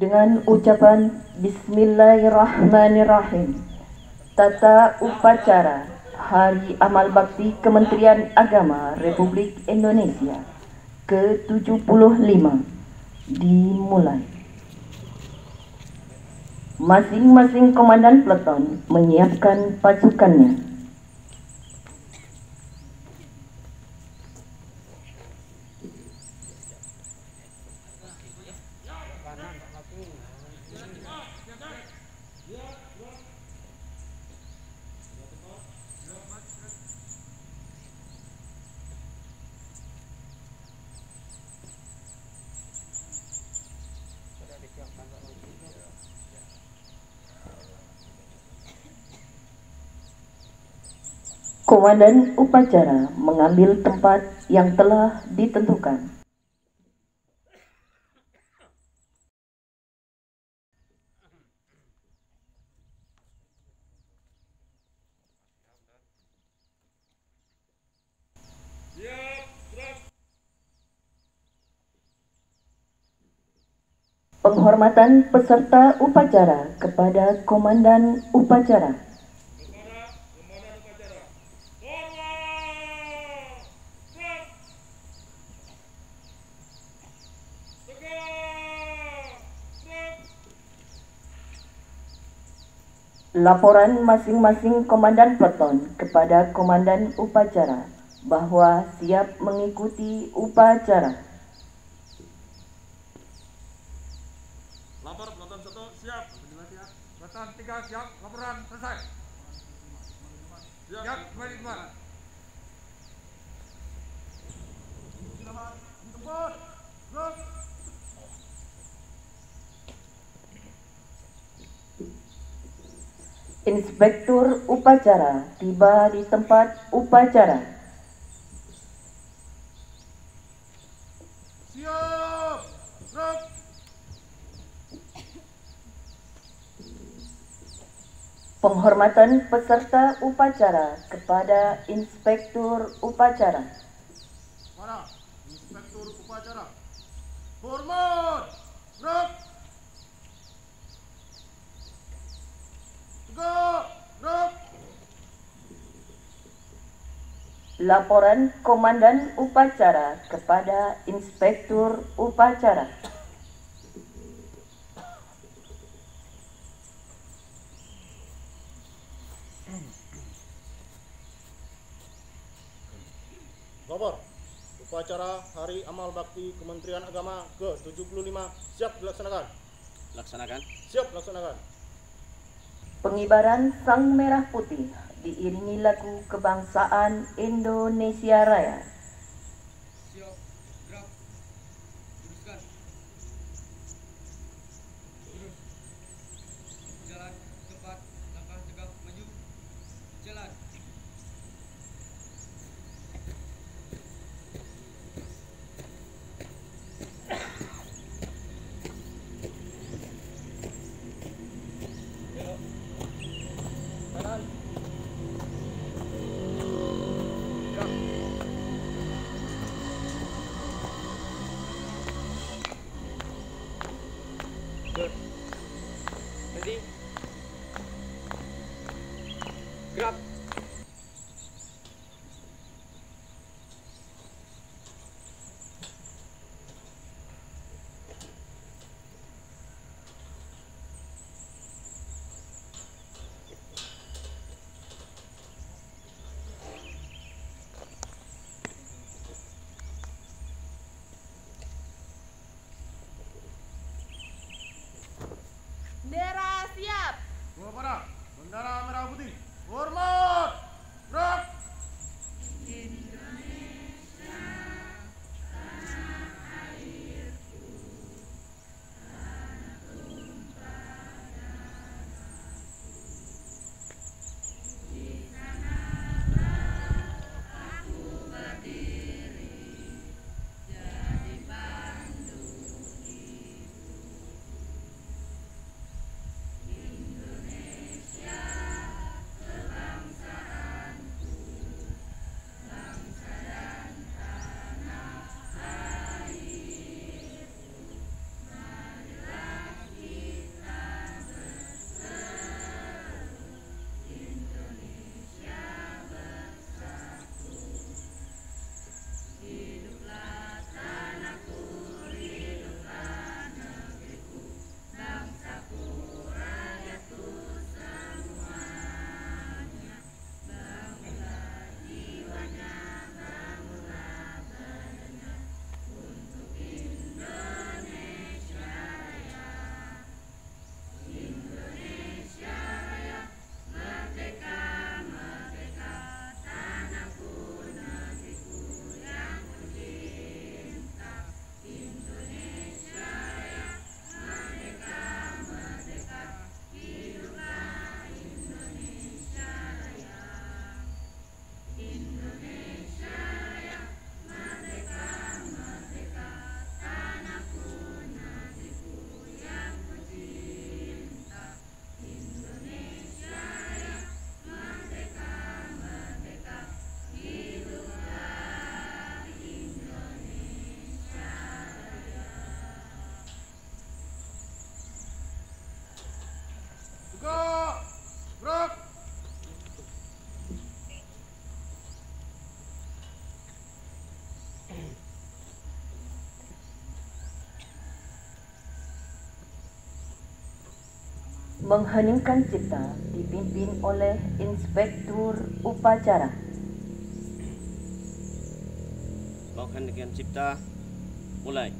dengan ucapan Bismillahirrahmanirrahim. Tata upacara Hari Amal Bakti Kementerian Agama Republik Indonesia ke-75 dimulai. Masing-masing komandan peleton menyiapkan pasukannya. Komandan upacara mengambil tempat yang telah ditentukan. Penghormatan peserta upacara kepada komandan upacara. Laporan masing-masing komandan peleton kepada komandan upacara bahwa siap mengikuti upacara. Lapor peleton 1 siap. Peleton 3 siap. Laporan selesai. Siap kembali teman. Selamat tempur. Gerak. Inspektur upacara tiba di tempat upacara. Siap. Gerak. Penghormatan peserta upacara kepada inspektur upacara. Para inspektur upacara. Hormat. Gerak. Tegak. Gerak. Laporan komandan upacara kepada inspektur upacara. Lapor, upacara Hari Amal Bakti Kementerian Agama ke-75 siap dilaksanakan. Laksanakan. Siap dilaksanakan. Pengibaran Sang Merah Putih diiringi lagu kebangsaan Indonesia Raya. Siap, gerak, luruskan, lurus, jalan cepat, langkah tegap maju, jalan. Ready? Gerak. Bendera siap. Para bendera merah putih. Hormat. Gerak. Mengheningkan cipta dipimpin oleh Inspektur Upacara. Mengheningkan cipta mulai.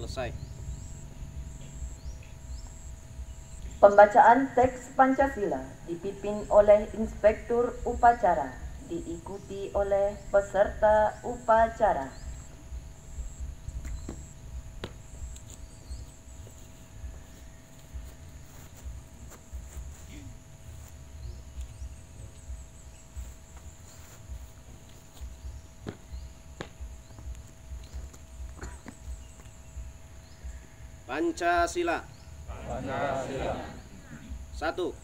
Selesai. Pembacaan teks Pancasila dipimpin oleh Inspektur Upacara, diikuti oleh peserta upacara. Pancasila. Satu.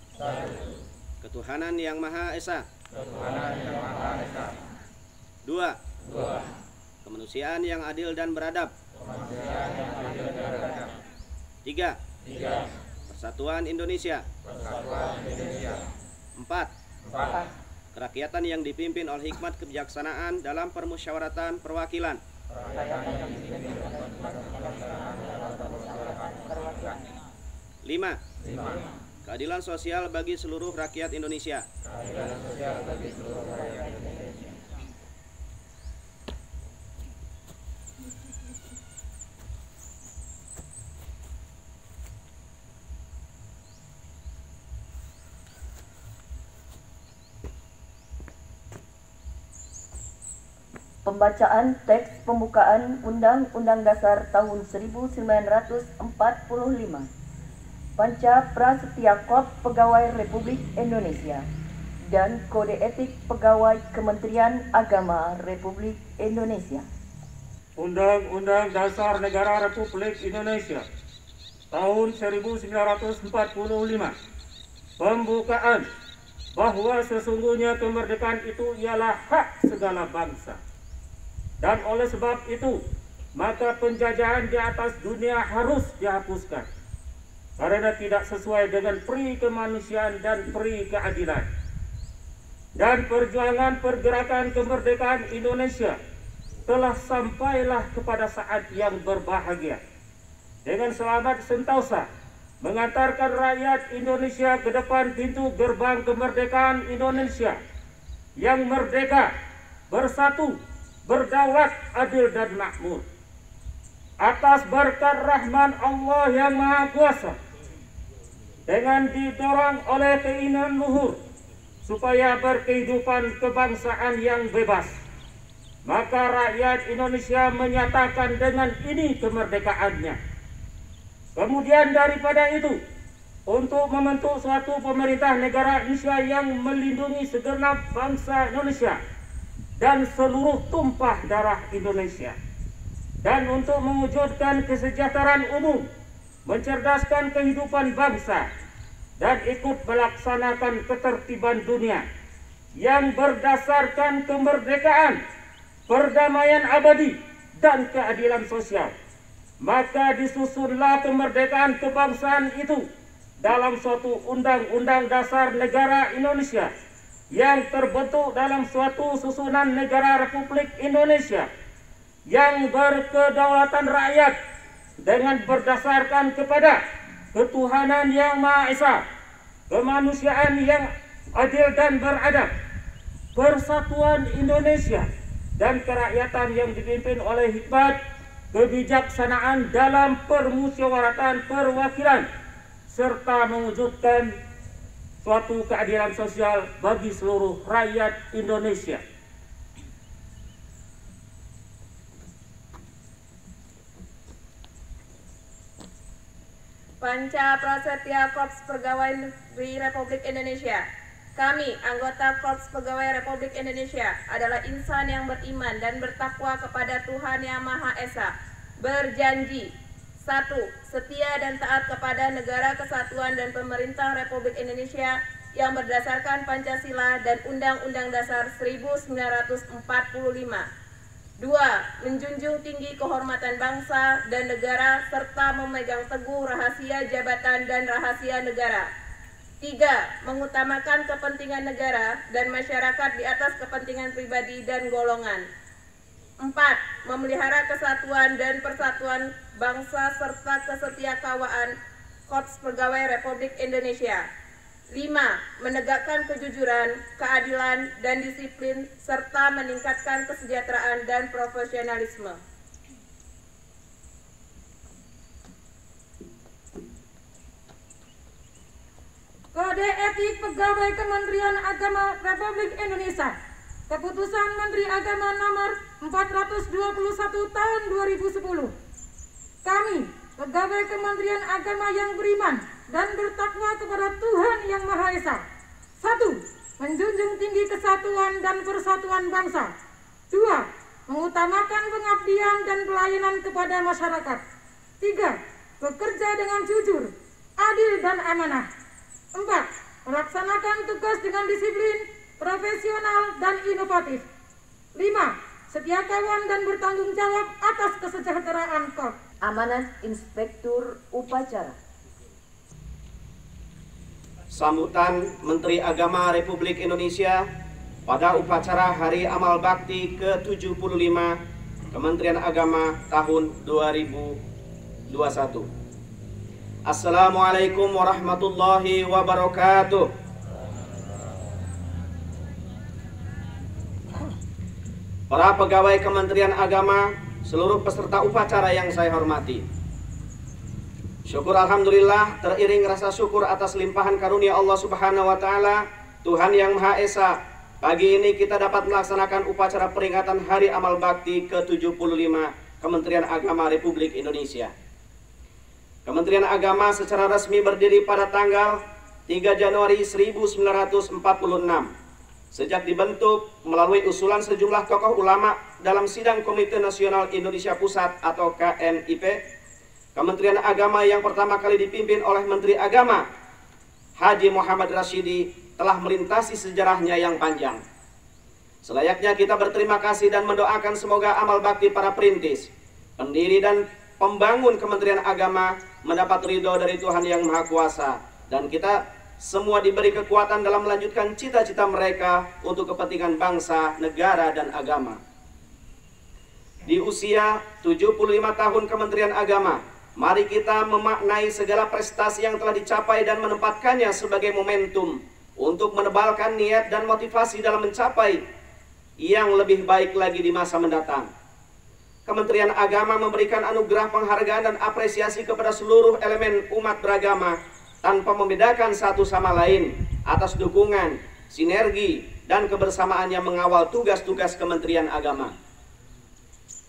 Ketuhanan Yang Maha Esa. Dua. Kemanusiaan yang adil dan beradab. Tiga. Persatuan Indonesia. Empat. Kerakyatan yang dipimpin oleh hikmat kebijaksanaan dalam permusyawaratan perwakilan. 5. Keadilan sosial bagi seluruh rakyat Indonesia. Pembacaan teks pembukaan Undang-Undang Dasar tahun 1945, Panca Prasetyakop Pegawai Republik Indonesia, dan Kode Etik Pegawai Kementerian Agama Republik Indonesia. Undang-Undang Dasar Negara Republik Indonesia tahun 1945. Pembukaan bahwa sesungguhnya kemerdekaan itu ialah hak segala bangsa. Dan oleh sebab itu, maka penjajahan di atas dunia harus dihapuskan, karena tidak sesuai dengan peri kemanusiaan dan peri keadilan. Dan perjuangan pergerakan kemerdekaan Indonesia telah sampailah kepada saat yang berbahagia, dengan selamat sentosa mengantarkan rakyat Indonesia ke depan pintu gerbang kemerdekaan Indonesia yang merdeka, bersatu, berdaulat, adil dan makmur. Atas berkat rahman Allah yang Maha Kuasa, dengan didorong oleh keinginan luhur supaya berkehidupan kebangsaan yang bebas, maka rakyat Indonesia menyatakan dengan ini kemerdekaannya. Kemudian daripada itu, untuk membentuk suatu pemerintah negara Indonesia yang melindungi segenap bangsa Indonesia dan seluruh tumpah darah Indonesia, dan untuk mewujudkan kesejahteraan umum, mencerdaskan kehidupan bangsa, dan ikut melaksanakan ketertiban dunia yang berdasarkan kemerdekaan, perdamaian abadi, dan keadilan sosial. Maka disusunlah kemerdekaan kebangsaan itu dalam suatu Undang-Undang Dasar Negara Indonesia yang terbentuk dalam suatu susunan negara Republik Indonesia yang berkedaulatan rakyat dengan berdasarkan kepada ketuhanan yang Maha Esa, kemanusiaan yang adil dan beradab, persatuan Indonesia, dan kerakyatan yang dipimpin oleh hikmat kebijaksanaan dalam permusyawaratan perwakilan serta mewujudkan suatu keadilan sosial bagi seluruh rakyat Indonesia. Panca Prasetya Korps Pegawai Negeri Republik Indonesia. Kami, anggota Korps Pegawai Republik Indonesia, adalah insan yang beriman dan bertakwa kepada Tuhan Yang Maha Esa. Berjanji, 1. Setia dan taat kepada Negara Kesatuan dan Pemerintah Republik Indonesia yang berdasarkan Pancasila dan Undang-Undang Dasar 1945. 2. Menjunjung tinggi kehormatan bangsa dan negara serta memegang teguh rahasia jabatan dan rahasia negara. 3. Mengutamakan kepentingan negara dan masyarakat di atas kepentingan pribadi dan golongan. 4. Memelihara kesatuan dan persatuan bangsa serta kesetiakawanan Korps Pegawai Republik Indonesia. 5. Menegakkan kejujuran, keadilan, dan disiplin, serta meningkatkan kesejahteraan dan profesionalisme. Kode Etik Pegawai Kementerian Agama Republik Indonesia. Keputusan Menteri Agama Nomor 421 Tahun 2010. Kami, Pegawai Kementerian Agama yang beriman dan bertakwa kepada Tuhan Yang Maha Esa. 1. Menjunjung tinggi kesatuan dan persatuan bangsa. 2. Mengutamakan pengabdian dan pelayanan kepada masyarakat. 3. Bekerja dengan jujur, adil dan amanah. 4. Melaksanakan tugas dengan disiplin, profesional dan inovatif. 5. Setia kawan dan bertanggung jawab atas kesejahteraan Korps. Amanat Inspektur Upacara. Sambutan Menteri Agama Republik Indonesia pada upacara Hari Amal Bakti ke-75 Kementerian Agama tahun 2021. Assalamualaikum warahmatullahi wabarakatuh. Para pegawai Kementerian Agama, seluruh peserta upacara yang saya hormati. Syukur alhamdulillah, teriring rasa syukur atas limpahan karunia Allah Subhanahu wa taala, Tuhan Yang Maha Esa. Pagi ini kita dapat melaksanakan upacara peringatan Hari Amal Bakti ke-75 Kementerian Agama Republik Indonesia. Kementerian Agama secara resmi berdiri pada tanggal 3 Januari 1946. Sejak dibentuk melalui usulan sejumlah tokoh ulama dalam sidang Komite Nasional Indonesia Pusat atau KNIP, Kementerian Agama yang pertama kali dipimpin oleh Menteri Agama Haji Muhammad Rasyidi telah melintasi sejarahnya yang panjang. Selayaknya kita berterima kasih dan mendoakan semoga amal bakti para perintis, pendiri dan pembangun Kementerian Agama mendapat ridho dari Tuhan Yang Maha Kuasa, dan kita semua diberi kekuatan dalam melanjutkan cita-cita mereka untuk kepentingan bangsa, negara, dan agama. Di usia 75 tahun Kementerian Agama, mari kita memaknai segala prestasi yang telah dicapai dan menempatkannya sebagai momentum untuk menebalkan niat dan motivasi dalam mencapai yang lebih baik lagi di masa mendatang. Kementerian Agama memberikan anugerah penghargaan dan apresiasi kepada seluruh elemen umat beragama tanpa membedakan satu sama lain atas dukungan, sinergi, dan kebersamaan yang mengawal tugas-tugas Kementerian Agama.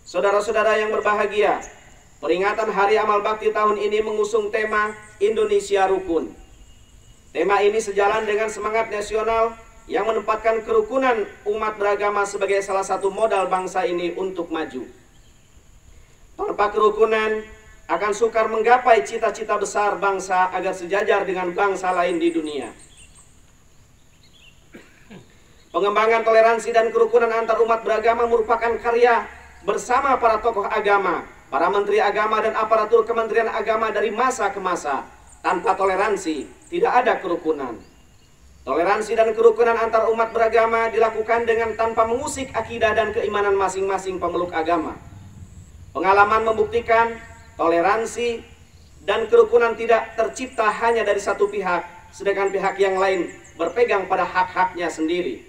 Saudara-saudara yang berbahagia, peringatan Hari Amal Bakti tahun ini mengusung tema Indonesia Rukun. Tema ini sejalan dengan semangat nasional yang menempatkan kerukunan umat beragama sebagai salah satu modal bangsa ini untuk maju. Tanpa kerukunan, akan sukar menggapai cita-cita besar bangsa agar sejajar dengan bangsa lain di dunia. Pengembangan toleransi dan kerukunan antar umat beragama merupakan karya bersama para tokoh agama, para menteri agama dan aparatur Kementerian Agama dari masa ke masa. Tanpa toleransi, tidak ada kerukunan. Toleransi dan kerukunan antar umat beragama dilakukan dengan tanpa mengusik akidah dan keimanan masing-masing pemeluk agama. Pengalaman membuktikan toleransi dan kerukunan tidak tercipta hanya dari satu pihak, sedangkan pihak yang lain berpegang pada hak-haknya sendiri.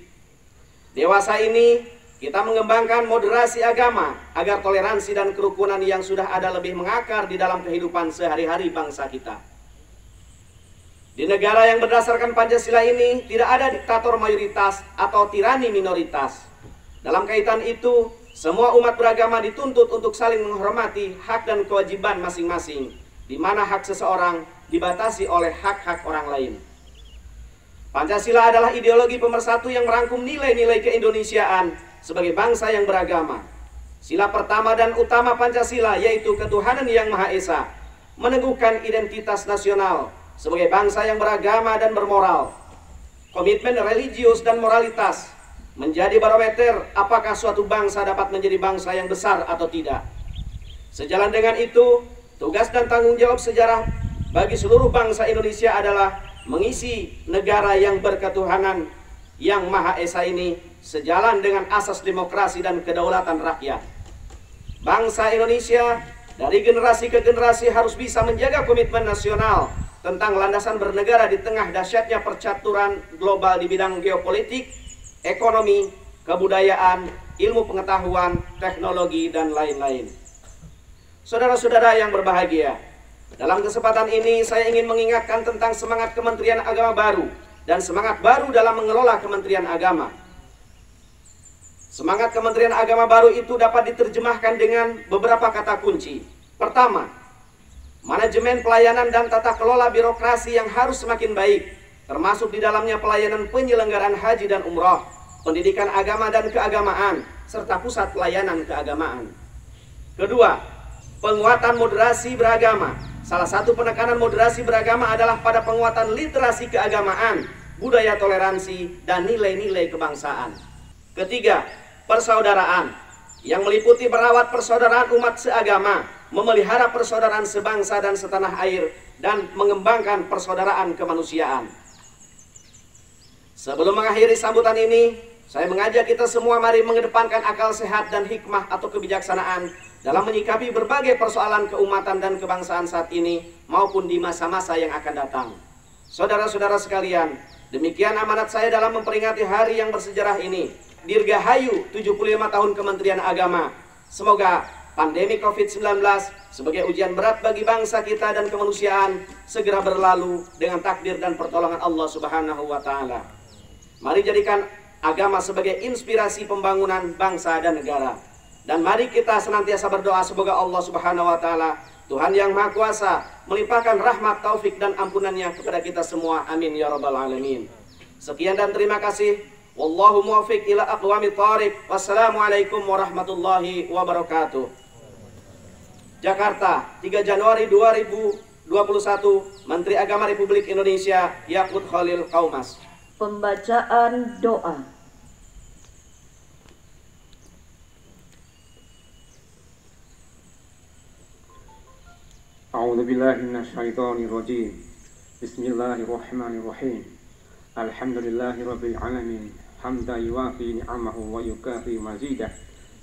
Dewasa ini kita mengembangkan moderasi agama agar toleransi dan kerukunan yang sudah ada lebih mengakar di dalam kehidupan sehari-hari bangsa kita. Di negara yang berdasarkan Pancasila ini tidak ada diktator mayoritas atau tirani minoritas. Dalam kaitan itu, semua umat beragama dituntut untuk saling menghormati hak dan kewajiban masing-masing, di mana hak seseorang dibatasi oleh hak-hak orang lain. Pancasila adalah ideologi pemersatu yang merangkum nilai-nilai keindonesiaan sebagai bangsa yang beragama. Sila pertama dan utama Pancasila yaitu ketuhanan yang Maha Esa, meneguhkan identitas nasional sebagai bangsa yang beragama dan bermoral. Komitmen religius dan moralitas menjadi barometer apakah suatu bangsa dapat menjadi bangsa yang besar atau tidak. Sejalan dengan itu, tugas dan tanggung jawab sejarah bagi seluruh bangsa Indonesia adalah mengisi negara yang berketuhanan yang Maha Esa ini sejalan dengan asas demokrasi dan kedaulatan rakyat. Bangsa Indonesia dari generasi ke generasi harus bisa menjaga komitmen nasional tentang landasan bernegara di tengah dahsyatnya percaturan global di bidang geopolitik, ekonomi, kebudayaan, ilmu pengetahuan, teknologi, dan lain-lain. Saudara-saudara yang berbahagia, dalam kesempatan ini saya ingin mengingatkan tentang semangat Kementerian Agama baru dan semangat baru dalam mengelola Kementerian Agama. Semangat Kementerian Agama baru itu dapat diterjemahkan dengan beberapa kata kunci. Pertama, manajemen pelayanan dan tata kelola birokrasi yang harus semakin baik, termasuk di dalamnya pelayanan penyelenggaraan haji dan umroh, pendidikan agama dan keagamaan, serta pusat pelayanan keagamaan. Kedua, penguatan moderasi beragama. Salah satu penekanan moderasi beragama adalah pada penguatan literasi keagamaan, budaya toleransi, dan nilai-nilai kebangsaan. Ketiga, persaudaraan yang meliputi merawat persaudaraan umat seagama, memelihara persaudaraan sebangsa dan setanah air, dan mengembangkan persaudaraan kemanusiaan. Sebelum mengakhiri sambutan ini, saya mengajak kita semua mari mengedepankan akal sehat dan hikmah atau kebijaksanaan dalam menyikapi berbagai persoalan keumatan dan kebangsaan saat ini maupun di masa-masa yang akan datang. Saudara-saudara sekalian, demikian amanat saya dalam memperingati hari yang bersejarah ini. Dirgahayu 75 tahun Kementerian Agama. Semoga pandemi COVID-19 sebagai ujian berat bagi bangsa kita dan kemanusiaan segera berlalu dengan takdir dan pertolongan Allah Subhanahu wa Ta'ala. Mari jadikan agama sebagai inspirasi pembangunan bangsa dan negara. Dan mari kita senantiasa berdoa semoga Allah Subhanahu wa Ta'ala, Tuhan yang Maha Kuasa, melimpahkan rahmat, taufik, dan ampunannya kepada kita semua. Amin ya rabbal alamin. Sekian dan terima kasih. Wallahu muwaffiq ila aqwamit thariq. Wassalamualaikum warahmatullahi wabarakatuh. Jakarta, 3 Januari 2021, Menteri Agama Republik Indonesia Yakut Khalil Qaumas. Pembacaan doa. A'udzu billahi minasyaitonir rajim. Bismillahirrahmanirrahim. Alhamdulillahirabbil alamin. Hamdan yuwafi ni'amahu wa yukafi mazidah.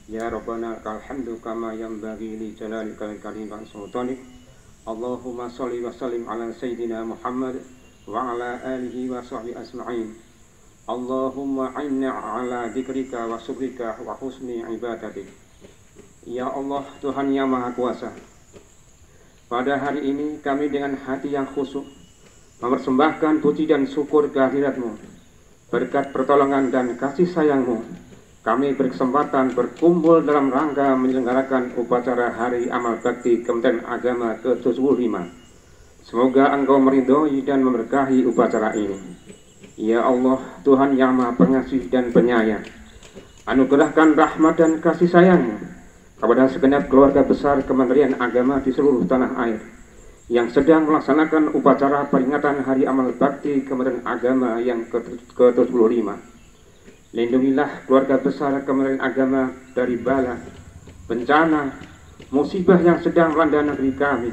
Ya Rabbana lakal hamdu kama yanbaghi li jalalikal karim wa sultanik. Allahumma shalli wa sallim ala sayyidina Muhammad wa ala alihi wa sahbihi asma'in. Allahumma a'inna ala dzikrika wa syukrika wa husni ibadatik. Ya Allah, Tuhan yang Maha Kuasa, pada hari ini kami dengan hati yang khusyuk mempersembahkan puji dan syukur kehadirat-Mu. Berkat pertolongan dan kasih sayang-Mu, kami berkesempatan berkumpul dalam rangka menyelenggarakan upacara Hari Amal Bakti Kementerian Agama ke-75. Semoga Engkau meridhoi dan memberkahi upacara ini. Ya Allah, Tuhan yang Maha Pengasih dan Penyayang, anugerahkan rahmat dan kasih sayang-Mu kepada segenap keluarga besar Kementerian Agama di seluruh tanah air yang sedang melaksanakan upacara peringatan Hari Amal Bakti Kementerian Agama yang ke-75. Lindungilah keluarga besar Kementerian Agama dari bala, bencana, musibah yang sedang melanda negeri kami.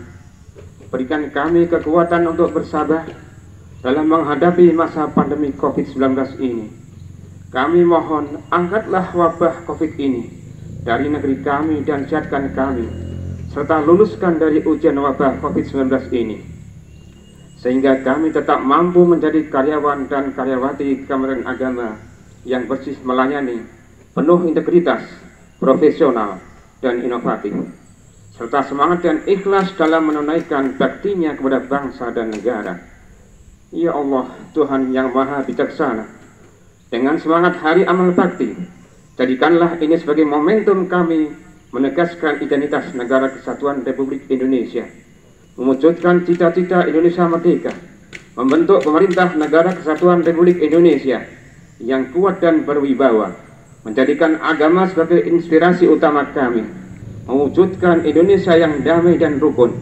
Berikan kami kekuatan untuk bersabar dalam menghadapi masa pandemi COVID-19 ini. Kami mohon, angkatlah wabah COVID ini dari negeri kami dan jadikan kami, serta luluskan dari ujian wabah COVID-19 ini, sehingga kami tetap mampu menjadi karyawan dan karyawati Kementerian Agama yang bersih melayani, penuh integritas, profesional, dan inovatif, serta semangat dan ikhlas dalam menunaikan baktinya kepada bangsa dan negara. Ya Allah, Tuhan yang Maha Bijaksana, dengan semangat Hari Amal Bakti, jadikanlah ini sebagai momentum kami menegaskan identitas Negara Kesatuan Republik Indonesia, mewujudkan cita-cita Indonesia Merdeka, membentuk pemerintah Negara Kesatuan Republik Indonesia yang kuat dan berwibawa, menjadikan agama sebagai inspirasi utama kami, mewujudkan Indonesia yang damai dan rukun,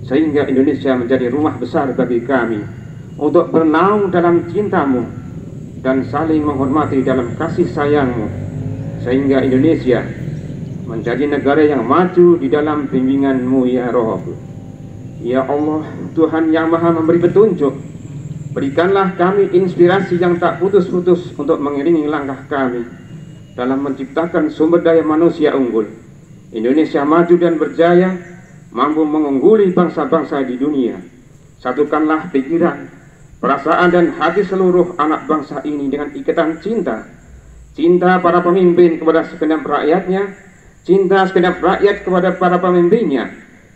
sehingga Indonesia menjadi rumah besar bagi kami untuk bernaung dalam cintamu dan saling menghormati dalam kasih sayangmu, sehingga Indonesia menjadi negara yang maju di dalam bimbinganmu ya Rabb. Ya Allah, Tuhan yang Maha memberi petunjuk, berikanlah kami inspirasi yang tak putus-putus untuk mengiringi langkah kami dalam menciptakan sumber daya manusia unggul, Indonesia maju dan berjaya, mampu mengungguli bangsa-bangsa di dunia. Satukanlah pikiran, perasaan dan hati seluruh anak bangsa ini dengan ikatan cinta. Cinta para pemimpin kepada segenap rakyatnya, cinta segenap rakyat kepada para pemimpinnya,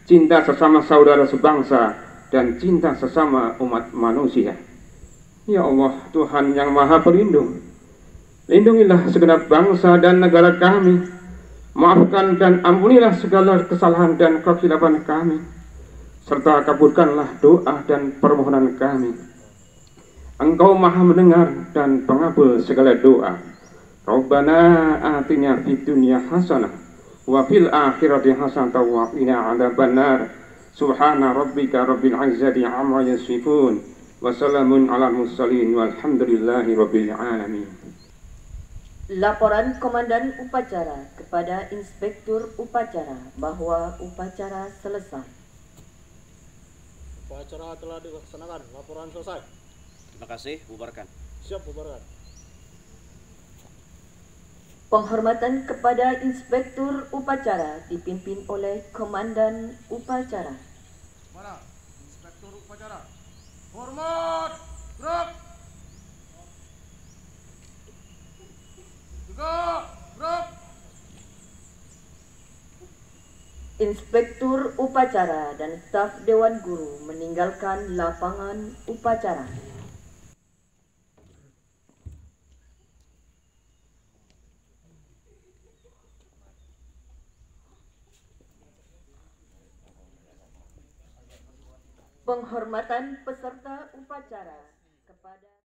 cinta sesama saudara sebangsa, dan cinta sesama umat manusia. Ya Allah, Tuhan yang Maha Pelindung, lindungilah segenap bangsa dan negara kami. Maafkan dan ampunilah segala kesalahan dan kekhilafan kami, serta kabulkanlah doa dan permohonan kami. Engkau Maha mendengar dan pengabul segala doa. Rabbana atina fid dunya hasanah wa fil akhirati hasanah wa qina adzabannar. Subhana rabbika rabbil izzati amma yasifun wa salamun alal mursalin walhamdulillahi rabbil alamin. Laporan Komandan Upacara kepada Inspektur Upacara bahwa upacara selesai. Upacara telah dilaksanakan. Laporan selesai. Terima kasih, bubarkan. Siap, bubarkan. Penghormatan kepada Inspektur Upacara dipimpin oleh Komandan Upacara. Mana? Inspektur Upacara. Hormat! Gerak! Tegak! Gerak! Inspektur Upacara dan staf Dewan Guru meninggalkan lapangan upacara. Penghormatan peserta upacara kepada